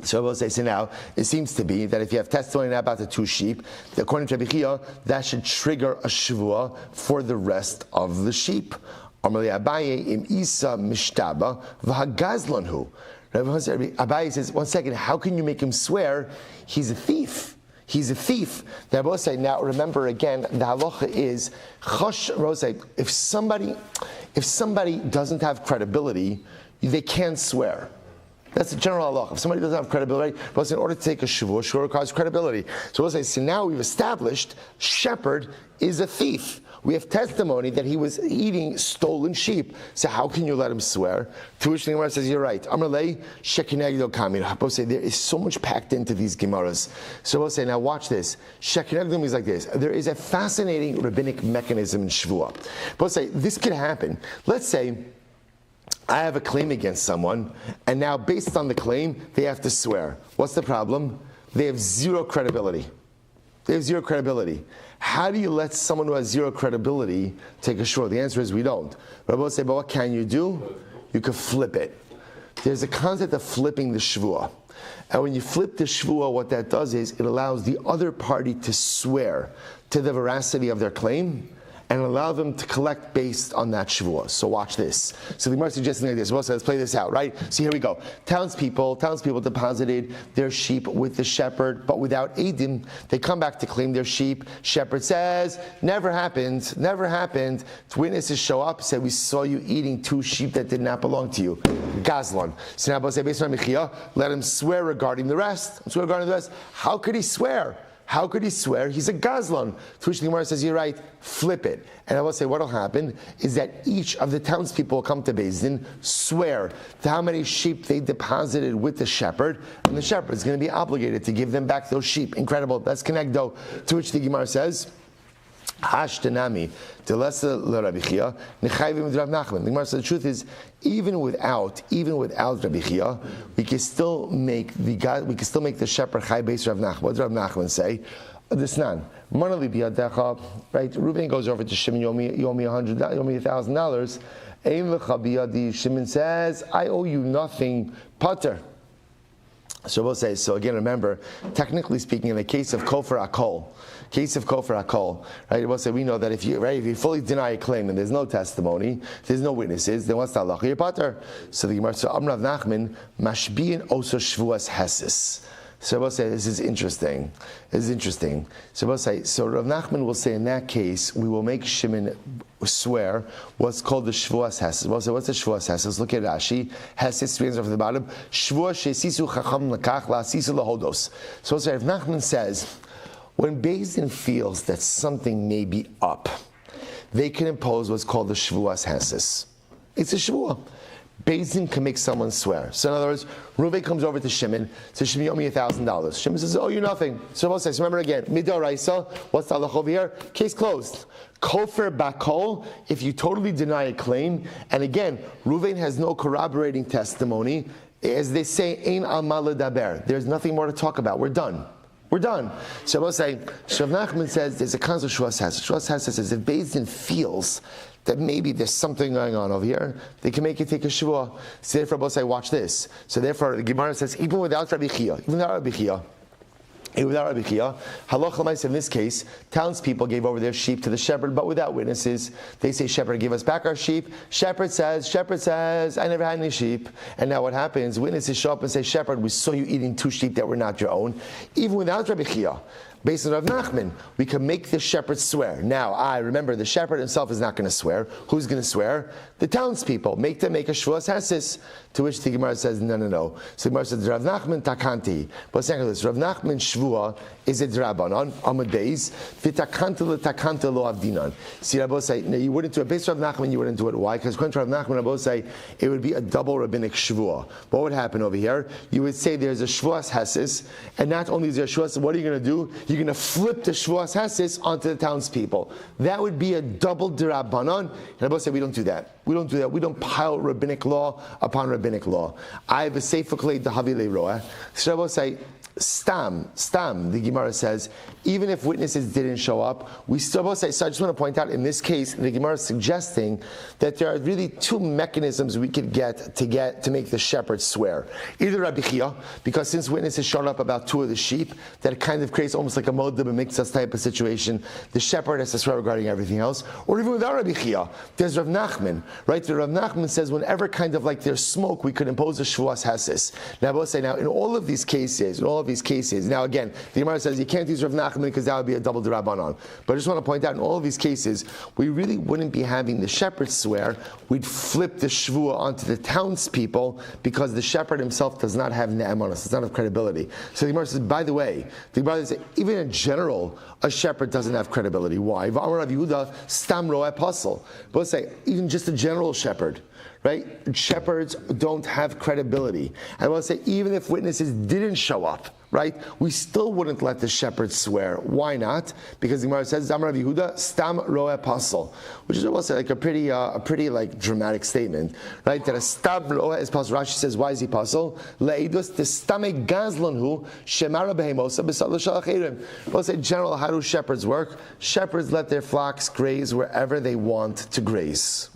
So we'll say, so now, it seems to be that if you have testimony now about the 2 sheep, according to Rabbi Chia, that should trigger a shvuah for the rest of the sheep. Abaye says, 1 second, how can you make him swear? He's a thief. He's a thief. Now remember again, the halacha is, if somebody doesn't have credibility, they can't swear. That's the general halacha. If somebody doesn't have credibility, but in order to take a shvuah requires credibility. So we'll say, so now we've established shepherd is a thief. We have testimony that he was eating stolen sheep. So how can you let him swear? To which the Gemara says, you're right. Amalei shekinegdo kamir. We'll say there is so much packed into these Gemaras. So we'll say, now watch this. Shekinegdo is like this. There is a fascinating rabbinic mechanism in shvuah. We'll say this could happen. Let's say I have a claim against someone, and now based on the claim, they have to swear. What's the problem? They have zero credibility. How do you let someone who has zero credibility take a shvuah? The answer is we don't. Rabbi will say, but what can you do? You can flip it. There's a concept of flipping the shvuah. And when you flip the shvuah, what that does is it allows the other party to swear to the veracity of their claim, and allow them to collect based on that shvuah. So watch this. So the Gemara is suggesting like this. Well, so let's play this out, right? So here we go. Townspeople deposited their sheep with the shepherd, but without Eidim. They come back to claim their sheep. Shepherd says, never happened. Witnesses show up, say, we saw you eating 2 sheep that did not belong to you. Gazlan. So now, say, based on Mechia, let him swear regarding the rest. How could he swear? How could he swear? He's a gazlan. To which the Gemara says, you're right, flip it. And I will say what will happen is that each of the townspeople will come to Beis Din, swear to how many sheep they deposited with the shepherd, and the shepherd is going to be obligated to give them back those sheep. Incredible. That's connected. To which the Gemara says, Hashtanami, Rabbi Chia, Nechayvim Rav Nachman. The Gemara says the truth is, even without Rabbi Chia, we can still make the shepherd Chay Beis Rav Nachman. What does Rav Nachman say? Desnan, Manali Biyadecha, right? Reuven goes over to Shimon, Yomi $1,000. Ein lecha biyadi. Shimon says, I owe you nothing. Pater. So we'll say, so again, remember, technically speaking, in the case of Kofar Akol, right? We'll say we know that if you fully deny a claim and there's no testimony, there's no witnesses, then what's the halacha? You're pater. So the Gemara says, Amrav Nachman, Mashbiin Oso Shvuas Hesis. So we'll say this is interesting. So we'll say, so Rav Nachman will say in that case, we will make Shimon swear what's called the Shvuas Heses. We'll say, what's the Shvuas Heses? Look at Rashi. Heses means over the bottom. Shvuas shesisu chacham lakach la'asisu lahodos. So we'll say, Rav Nachman says, when Beis Din feels that something may be up, they can impose what's called the Shvuas Heses. It's a Shvuah. Beis Din can make someone swear. So in other words, Reuven comes over to Shimon, says, Shimon, you owe me $1,000. Shimon says, oh, you nothing. So we'll say, so remember again, Midoraisa, what's the halacha over here? Case closed. Kofer bakol, if you totally deny a claim, and again, Reuven has no corroborating testimony, as they say, ein al maladaber. There's nothing more to talk about. We're done. So we'll say, Rav Nachman says, there's a concept of Shvuas Heses. Shvuas Heses says, if Beis Din feels that maybe there's something going on over here, they can make you take a shvuah. So therefore, we'll say, watch this. So therefore, the Gemara says, even without Rabbi Chia, halacha l'maisa in this case, townspeople gave over their sheep to the shepherd, but without witnesses. They say, shepherd, give us back our sheep. Shepherd says, I never had any sheep. And now what happens? Witnesses show up and say, shepherd, we saw you eating 2 sheep that were not your own. Even without Rabbi Chia, based on Rav Nachman, we can make the shepherd swear. Now, I remember the shepherd himself is not going to swear. Who's going to swear? The townspeople. Make them make a Shvuas Heses. To which the Gemara says, no. So the Gemara says, Rav Nachman takanti. But second this, Rav Nachman Shvuah is a drabanon, Amud Beis, v'takanta l'takanta lo avdinan. See, Rabbi say, no, you wouldn't do it. Based on Rav Nachman, you wouldn't do it. Why? Because according to Rav Nachman, Rabbi say, it would be a double rabbinic Shvuah. What would happen over here? You would say there's a Shvuas Heses, and not only is there a Shvuas, what are you going to do? You're going to flip the Shvuas Heses onto the townspeople. That would be a double drabanon. And Rabbi say, we don't do that. We don't pile rabbinic law upon rabbinic law. I have a sefer klei dahavile roah. So Rabbi say, Stam, the Gemara says, even if witnesses didn't show up, we still both say, so I just want to point out in this case, the Gemara is suggesting that there are really 2 mechanisms we could get to make the shepherd swear. Either Rabbi Chia, because since witnesses showed up about 2 of the sheep, that it kind of creates almost like a modib and mixas type of situation. The shepherd has to swear regarding everything else. Or even without Rabbi Chia, there's Rav Nachman, right? The Rav Nachman says whenever kind of like there's smoke, we could impose a Shvuas Heses. Now I will say, now in all of these cases, now again, the Gemara says you can't use Rav Nachman because that would be a double d'Rabbanan. But I just want to point out, in all of these cases, we really wouldn't be having the shepherd swear. We'd flip the shvuah onto the townspeople because the shepherd himself does not have ne'emanos, does not have credibility. So the Gemara says, by the way, the Gemara says, even in general, a shepherd doesn't have credibility. Why? V'amar Rav Yehuda stam roeh pasol. But let's say, even just a general shepherd, right? Shepherds don't have credibility. I want to say, even if witnesses didn't show up, right, we still wouldn't let the shepherd swear. Why not? Because the Gemara says, Amar Rav Yehuda, stam roeh pasol, which is also like a pretty like dramatic statement, right? That a stam roeh is pasol. Rashi says, why is he pasol? Leidus testame gazlonhu shemara behemosa b'sal shalachirim. We'll say, general, how do shepherds work? Shepherds let their flocks graze wherever they want to graze.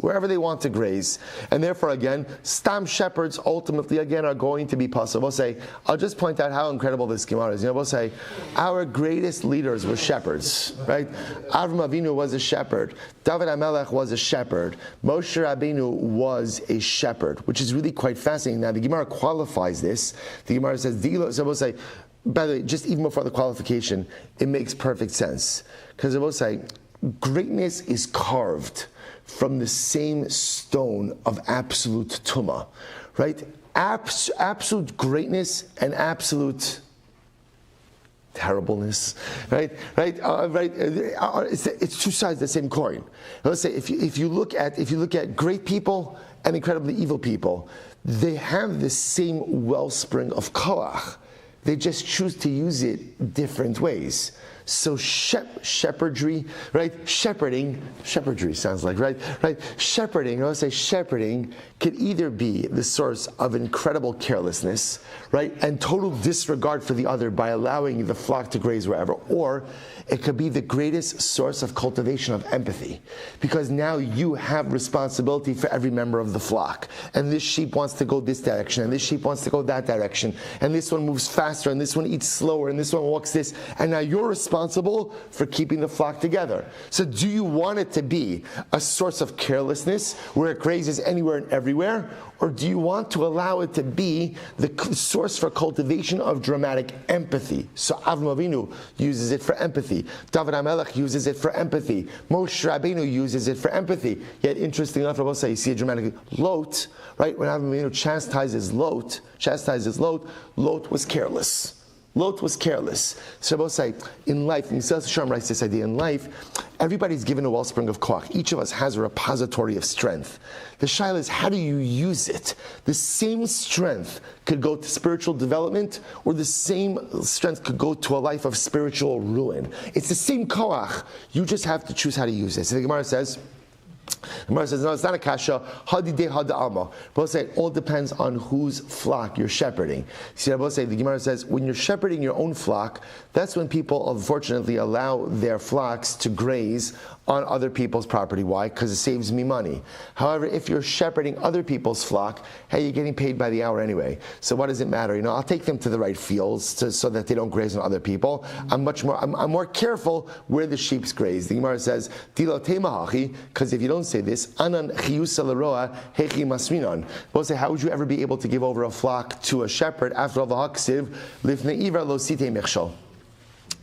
And therefore, again, stam shepherds ultimately, again, are going to be pasol. We'll say, I'll just point out how incredible this Gemara is. We'll say, our greatest leaders were shepherds, right? Avram Avinu was a shepherd. David HaMelech was a shepherd. Moshe Rabbeinu was a shepherd, which is really quite fascinating. Now, the Gemara qualifies this. The Gemara says, so we'll say, by the way, just even before the qualification, it makes perfect sense. Because it will say, greatness is carved from the same stone of absolute tumah, right? Absolute greatness and absolute terribleness, right? It's two sides of the same coin. Let's say if you look at great people and incredibly evil people, they have the same wellspring of koach. They just choose to use it different ways. So shepherdry, right? Shepherdry sounds like, right? Shepherding, I would say shepherding could either be the source of incredible carelessness, right? And total disregard for the other by allowing the flock to graze wherever, or it could be the greatest source of cultivation of empathy, because now you have responsibility for every member of the flock. And this sheep wants to go this direction, and this sheep wants to go that direction, and this one moves faster, and this one eats slower, and this one walks this, and now you're responsible for keeping the flock together. So do you want it to be a source of carelessness where it grazes anywhere and everywhere, or do you want to allow it to be the source for cultivation of dramatic empathy? So Avraham Avinu uses it for empathy. David HaMelech uses it for empathy. Moshe Rabbeinu uses it for empathy. Yet, interesting enough, Rabbi say you see it dramatically. Lot, right? When Avraham Avinu chastises Lot, Lot was careless. Lot was careless. So Rabbi say, in life, and Yisrael Shalom writes this idea, in life, everybody's given a wellspring of koach. Each of us has a repository of strength. The shaila is, how do you use it? The same strength could go to spiritual development, or the same strength could go to a life of spiritual ruin. It's the same koach. You just have to choose how to use it. So the Gemara says, no, it's not a kasha. Hadideh hada alma. Both say it all depends on whose flock you're shepherding. See, both say the Gemara says when you're shepherding your own flock, that's when people unfortunately allow their flocks to graze on other people's property. Why? Because it saves me money. However, if you're shepherding other people's flock, hey, you're getting paid by the hour anyway. So what does it matter? I'll take them to the right fields so that they don't graze on other people. I'm more careful where the sheep graze. The Gemara says, because if you don't say this, anan chiyusa leroa hechi masminon. We'll say, how would you ever be able to give over a flock to a shepherd after all the haksiv lifnei ivra lo sitei mechshol?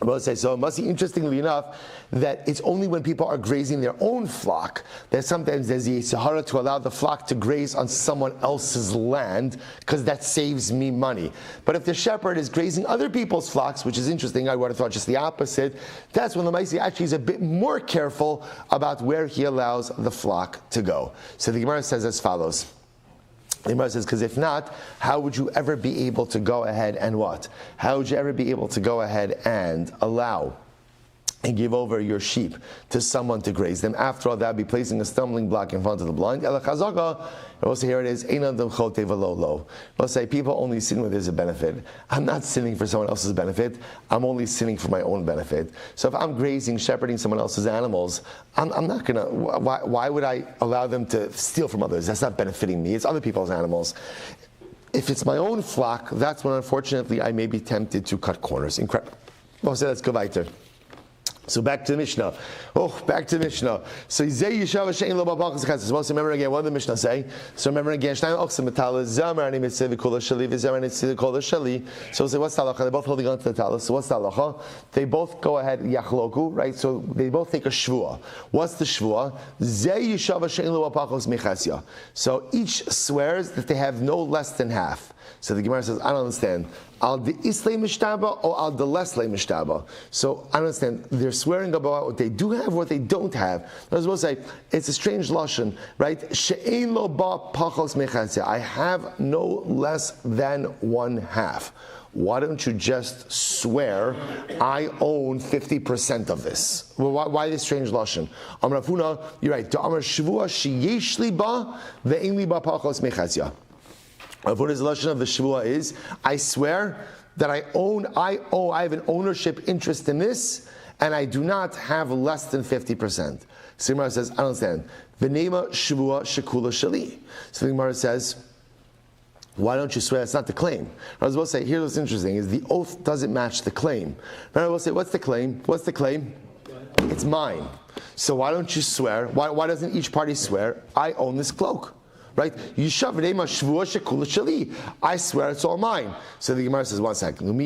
So it must be, interestingly enough, that it's only when people are grazing their own flock that sometimes there's the Sahara to allow the flock to graze on someone else's land, because that saves me money. But if the shepherd is grazing other people's flocks, which is interesting, I would have thought just the opposite, that's when the Metzia actually is a bit more careful about where he allows the flock to go. So the Gemara says as follows. The Gemara says, because if not, how would you ever be able to go ahead and what? How would you ever be able to go ahead and allow and give over your sheep to someone to graze them? After all, that would be placing a stumbling block in front of the blind. We'll say here it is, we'll say people only sin when there's a benefit. I'm not sinning for someone else's benefit. I'm only sinning for my own benefit. So if I'm grazing, shepherding someone else's animals, I'm not going to, why would I allow them to steal from others? That's not benefiting me. It's other people's animals. If it's my own flock, that's when unfortunately I may be tempted to cut corners. Incredible. We'll say let's go weiter. So back to the Mishnah. So remember again, what did the Mishnah say? So remember again, so we'll say, what's the halacha? They're both holding on to the talis. So what's the halacha? They both go ahead, yachloku, right? So they both take a shvua. What's the shvua? So each swears that they have no less than half. So the Gemara says, I don't understand. Al de islay mishtaba or al de leslay mishtaba. So I don't understand. They're swearing about what they do have, what they don't have. I was supposed to say, it's a strange lashon, right? She'ein lo ba pachos mechasya. I have no less than one half. Why don't you just swear, I own 50% of this? Well, why this strange lashon? Amar Rafuna, you're right. Amar shvua sheyesh li ba ve'ein li ba pachos mechasya. What is the lashon of the shvua is, I swear that I have an ownership interest in this, and I do not have less than 50%. So the Gemara says, I don't understand. V'nema shvua shekula shali. So the Gemara says, why don't you swear? It's not the claim. I was about to say, here's what's interesting, is the oath doesn't match the claim. I will say, what's the claim? What's the claim? It's mine. So why don't you swear? Why doesn't each party swear, I own this cloak? Right? I swear it's all mine. So the Gemara says, one second. But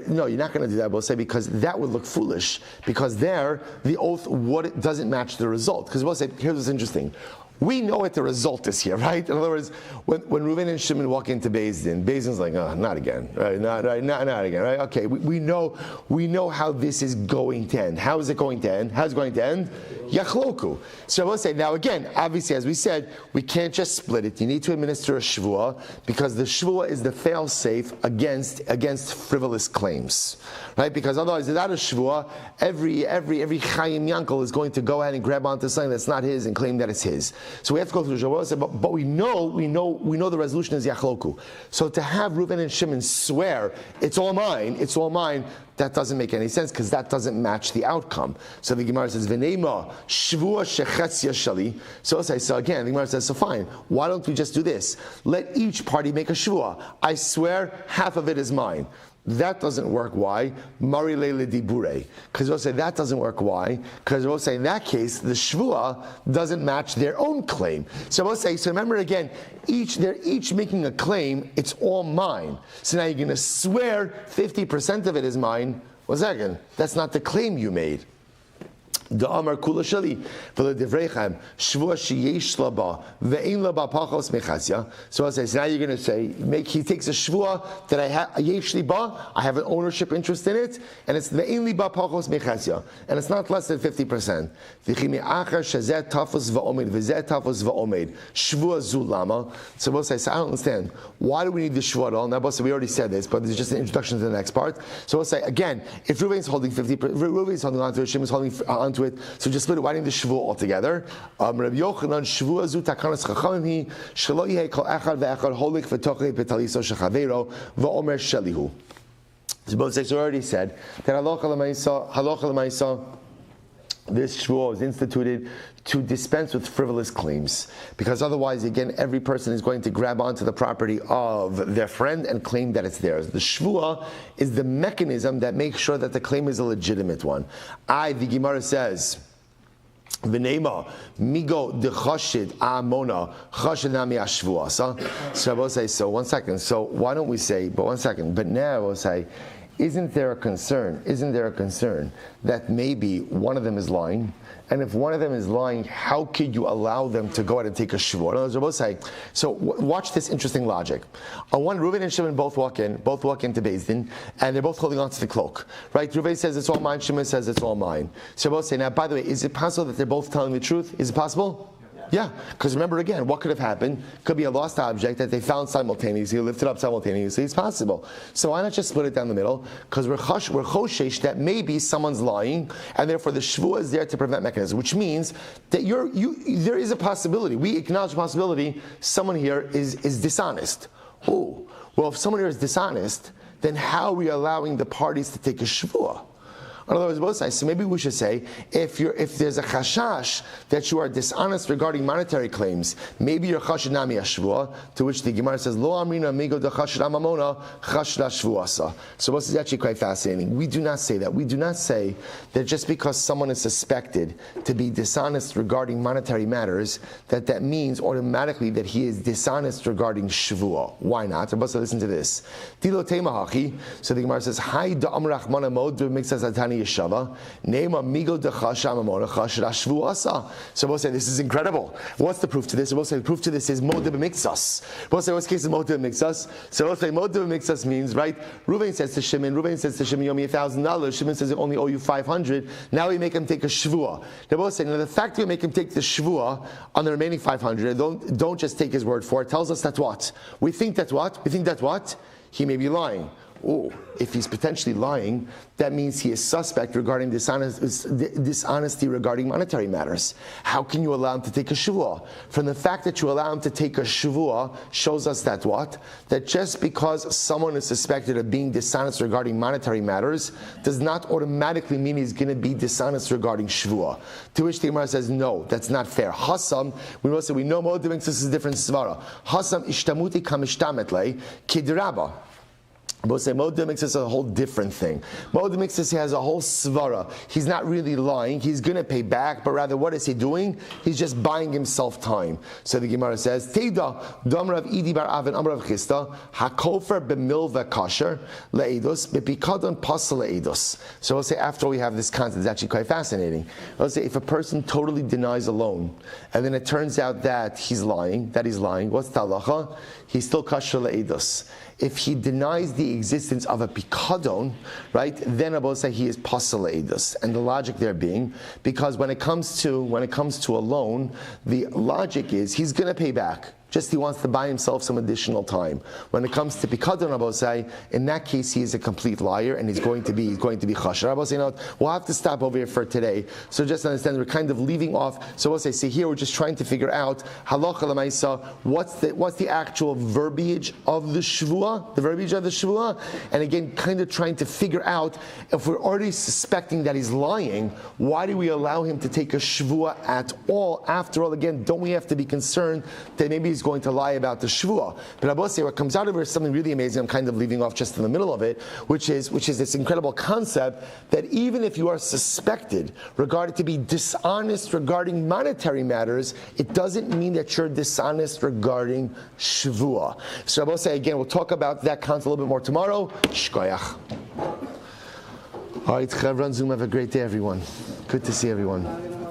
no, you're not going to do that. We'll say because that would look foolish. Because there, the oath doesn't match the result. Because we'll say, here's what's interesting. we know what the result is here, right? In other words, when Reuven and Shimon walk into Beis Din's like, oh, not again, right? Not again, right? Okay, we know how this is going to end. How is it going to end? How's it going to end? Yachloku. So I will say, now again, obviously, as we said, we can't just split it. You need to administer a shvuah, because the shvuah is the fail-safe against frivolous claims, right? Because otherwise, without a shvuah, every Chaim Yankel is going to go ahead and grab onto something that's not his and claim that it's his. So we have to go through shvuah, but we know the resolution is yachloku. So to have Reuven and Shimon swear it's all mine, that doesn't make any sense, because that doesn't match the outcome. So the Gemara says, "V'neima shvuah shechetzia shali." So again, the Gemara says, so fine. Why don't we just do this? Let each party make a shvuah. I swear, half of it is mine. That doesn't work. Why? Mari leile dibure. Because we'll say that doesn't work. Why? Because we'll say in that case the shvuah doesn't match their own claim. So we'll say. So remember again, they're each making a claim. It's all mine. So now you're going to swear 50% of it is mine. One second. That's not the claim you made. The Amar Kula Shali, V'le Devreichem, Shvuah Sheyesh Laba, Ve'ein Laba Pachos Mechasya. So I say, so now you're going to say, he takes a Shvuah that I have, Yesh Liba, I have an ownership interest in it, and it's Ve'ein Liba Pachos Mechasya, and it's not less than 50%. V'chimi Achar Shazet Tafos Va'omed, V'zet Tafos Va'omed, Shvuah Zu Lama. So we'll say, so I don't understand, why do we need the Shvuah at all? Now, we already said this, but it's just an introduction to the next part. So we'll say, again, if Reuven's holding 50%, Reuven's holding on to it, Shimon's holding on to it, so just split it. Why didn't the shvuah altogether? Rabbi Yochanan shvuah zu takanas chachamim hi shelo yehei kol echad ve'echad holik v'tochlei betaliso shechaveiro v'omer shelihu. So both sections already said that halacha l'maisa, this shvuah was instituted to dispense with frivolous claims, because otherwise, again, every person is going to grab onto the property of their friend and claim that it's theirs. The shvuah is the mechanism that makes sure that the claim is a legitimate one. The Gemara says, V'neima migo de chashid amona chashid nami ashvuah. So I will say, so 1 second. So why don't we say, but 1 second. But now I will say, isn't there a concern that maybe one of them is lying? And if one of them is lying, how could you allow them to go out and take a shvuah? In other words, we'll say, so watch this interesting logic. On one, Reuven and Shimon both walk into Beis Din, and they're both holding on to the cloak. Right? Reuven says it's all mine, Shimon says it's all mine. So we'll say, now, by the way, is it possible that they're both telling the truth? Is it possible? Yeah, because remember again, what could have happened? Could be a lost object that they found simultaneously, lifted up simultaneously. It's possible. So why not just split it down the middle? Because we're choshesh that maybe someone's lying, and therefore the shvuah is there to prevent mechanism, which means that there is a possibility. We acknowledge the possibility someone here is dishonest. Oh, well, if someone here is dishonest, then how are we allowing the parties to take a shvuah? In other words, both sides. So maybe we should say, if there's a chashash that you are dishonest regarding monetary claims, maybe you're chashid nami ashvuah, to which the Gemara says, Lo amrina amigo de chashid amamona chashid ashvuasa. So this is actually quite fascinating. We do not say that. We do not say that just because someone is suspected to be dishonest regarding monetary matters, that means automatically that he is dishonest regarding shvuah. Why not? So listen to this. Dilo teimahachi. So the Gemara says, Hai da amrachmana mod mixas atani Yeshava, name amigo de chashamamona chashid ashvuasa. So we'll say this is incredible. What's the proof to this? We'll say the proof to this is modeh b'miktsas. We'll say what's the case of modeh b'miktsas? So we'll say modeh b'miktsas means, right? Reuven says to Shimon, you owe me $1,000. Shimon says I only owe you $500. Now we make him take a shvuah. They both say, now the fact that we make him take the shvuah on the remaining $500, don't just take his word for it. Tells us that what? We think that what? He may be lying. Oh, if he's potentially lying, that means he is suspect regarding dishonesty regarding monetary matters. How can you allow him to take a shvuah? From the fact that you allow him to take a shvuah shows us that what? That just because someone is suspected of being dishonest regarding monetary matters does not automatically mean he's going to be dishonest regarding shvuah. To which the Gemara says, no, that's not fair. Hasam, we know modeh this is a different svara. Hasam ishtamuti kamishtametle kidraba. But say Moda makes us a whole different thing. Moda makes us, he has a whole svara. He's not really lying. He's going to pay back, but rather what is he doing? He's just buying himself time. So the Gemara says, Teida, Domrav Idi bar Avin Amrav Chista, Hakofer b'milva kasher le'edus, b'pikadon pasal le'edus. So we'll say after we have this concept, it's actually quite fascinating. We'll say if a person totally denies a loan, and then it turns out that he's lying, what's the halacha? He's still kasher le'edus. If he denies the existence of a pikadon, right, then I will say he is pasal le'edus. And the logic there being, because when it comes to a loan, the logic is he's going to pay back. Just he wants to buy himself some additional time. When it comes to pikadon, I will say, in that case he is a complete liar and he's going to be chasher. I will say, we'll have to stop over here for today. So just understand we're kind of leaving off. So we'll say, see here we're just trying to figure out halacha l'maisa, what's the actual verbiage of the shvuah, and again kind of trying to figure out if we're already suspecting that he's lying, why do we allow him to take a shvuah at all? After all, again, don't we have to be concerned that maybe he's going to lie about the shvuah? But I will say what comes out of it is something really amazing. I'm kind of leaving off just in the middle of it, which is this incredible concept that even if you are suspected regarded to be dishonest regarding monetary matters, it doesn't mean that you're dishonest regarding shvuah. So I will say again, we'll talk about that concept a little bit more tomorrow. Shkoyach. All right, Chevron Zoom, have a great day, everyone. Good to see everyone.